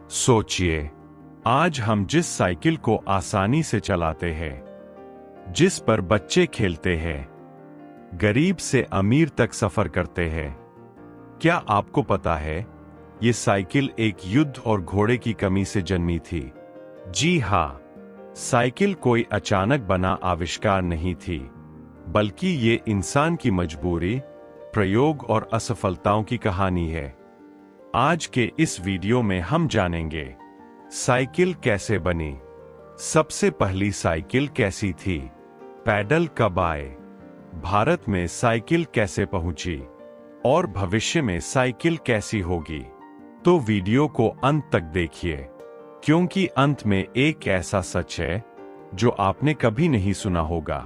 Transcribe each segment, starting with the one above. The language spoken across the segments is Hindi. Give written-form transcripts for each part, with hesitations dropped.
सोचिए, आज हम जिस साइकिल को आसानी से चलाते हैं, जिस पर बच्चे खेलते हैं, गरीब से अमीर तक सफर करते हैं, क्या आपको पता है ये साइकिल एक युद्ध और घोड़े की कमी से जन्मी थी? जी हाँ, साइकिल कोई अचानक बना आविष्कार नहीं थी, बल्कि ये इंसान की मजबूरी, प्रयोग और असफलताओं की कहानी है। आज के इस वीडियो में हम जानेंगे साइकिल कैसे बनी, सबसे पहली साइकिल कैसी थी, पैडल कब आए, भारत में साइकिल कैसे पहुंची और भविष्य में साइकिल कैसी होगी। तो वीडियो को अंत तक देखिए, क्योंकि अंत में एक ऐसा सच है जो आपने कभी नहीं सुना होगा।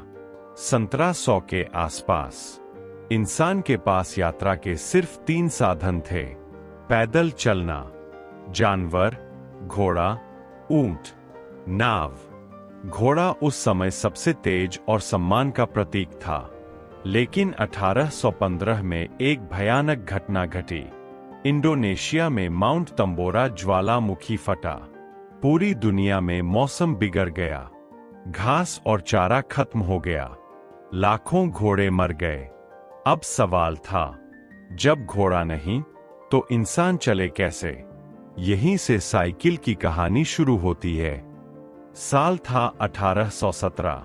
1700 के आसपास इंसान के पास यात्रा के सिर्फ 3 साधन थे: पैदल चलना, जानवर, घोड़ा, ऊंट, नाव। घोड़ा उस समय सबसे तेज और सम्मान का प्रतीक था, लेकिन 1815 में एक भयानक घटना घटी। इंडोनेशिया में माउंट तंबोरा ज्वालामुखी फटा, पूरी दुनिया में मौसम बिगड़ गया, घास और चारा खत्म हो गया, लाखों घोड़े मर गए। अब सवाल था, जब घोड़ा नहीं तो इंसान चले कैसे? यहीं से साइकिल की कहानी शुरू होती है। साल था 1817।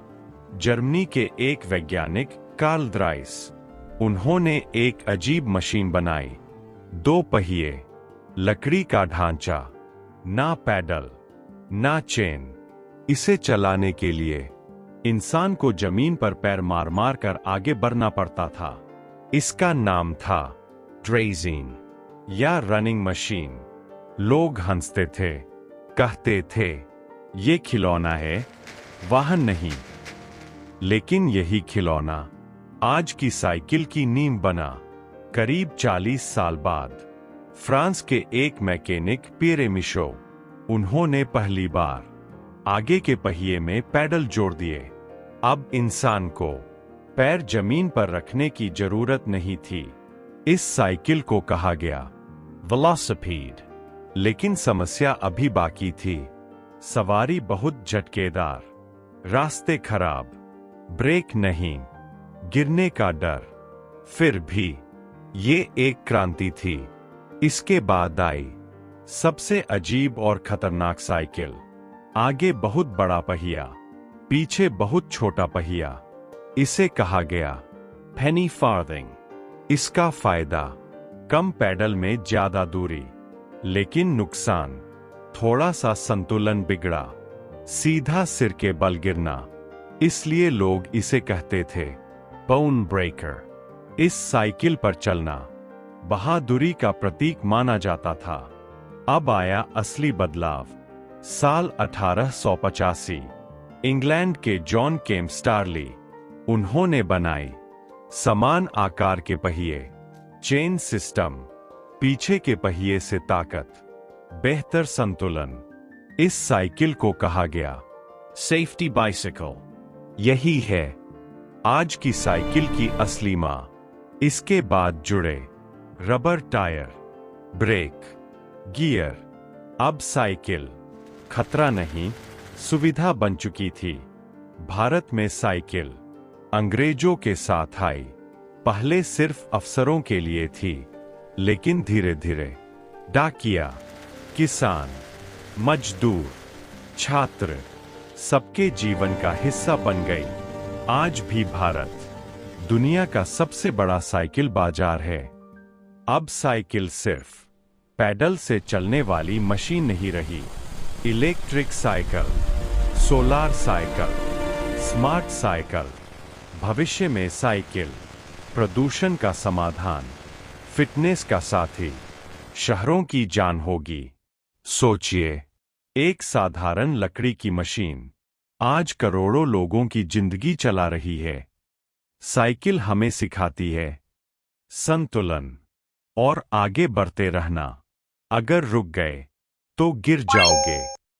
जर्मनी के एक वैज्ञानिक कार्ल ड्राइस, उन्होंने एक अजीब मशीन बनाई। 2 पहिए, लकड़ी का ढांचा, ना पैडल, ना चेन। इसे चलाने के लिए इंसान को जमीन पर पैर मार मार कर आगे बढ़ना पड़ता था। इसका नाम था ड्रेजीन या रनिंग मशीन। लोग हंसते थे, कहते थे ये खिलौना है, वाहन नहीं। लेकिन यही खिलौना आज की साइकिल की नींव बना। करीब 40 साल बाद फ्रांस के एक मैकेनिक पियरे मिशो, उन्होंने पहली बार आगे के पहिए में पैडल जोड़ दिए। अब इंसान को पैर जमीन पर रखने की जरूरत नहीं थी। इस साइकिल को कहा गया वेलोसिपेड। लेकिन समस्या अभी बाकी थी। सवारी बहुत झटकेदार, रास्ते खराब, ब्रेक नहीं, गिरने का डर। फिर भी ये एक क्रांति थी। इसके बाद आई सबसे अजीब और खतरनाक साइकिल। आगे बहुत बड़ा पहिया, पीछे बहुत छोटा पहिया। इसे कहा गया पेनी फार्थिंग। इसका फायदा, कम पैडल में ज्यादा दूरी, लेकिन नुकसान, थोड़ा सा संतुलन बिगड़ा, सीधा सिर के बल गिरना। इसलिए लोग इसे कहते थे बोन ब्रेकर। इस साइकिल पर चलना बहादुरी का प्रतीक माना जाता था। अब आया असली बदलाव। साल 1885, इंग्लैंड के जॉन केम स्टारली, उन्होंने बनाई समान आकार के पहिए, चेन सिस्टम, पीछे के पहिए से ताकत, बेहतर संतुलन। इस साइकिल को कहा गया सेफ्टी बाइसिकल। यही है आज की साइकिल की असली मां। इसके बाद जुड़े रबर टायर, ब्रेक, गियर। अब साइकिल खतरा नहीं, सुविधा बन चुकी थी। भारत में साइकिल अंग्रेजों के साथ आई। पहले सिर्फ अफसरों के लिए थी, लेकिन धीरे धीरे डाकिया, किसान, मजदूर, छात्र, सबके जीवन का हिस्सा बन गई। आज भी भारत दुनिया का सबसे बड़ा साइकिल बाजार है। अब साइकिल सिर्फ पैडल से चलने वाली मशीन नहीं रही। Electric cycle, solar cycle, smart cycle. भविष्य में साइकिल प्रदूषण का समाधान, फिटनेस का साथी, शहरों की जान होगी। सोचिए, एक साधारण लकड़ी की मशीन आज करोड़ों लोगों की जिंदगी चला रही है। साइकिल हमें सिखाती है संतुलन और आगे बढ़ते रहना। अगर रुक गए तो गिर जाओगे।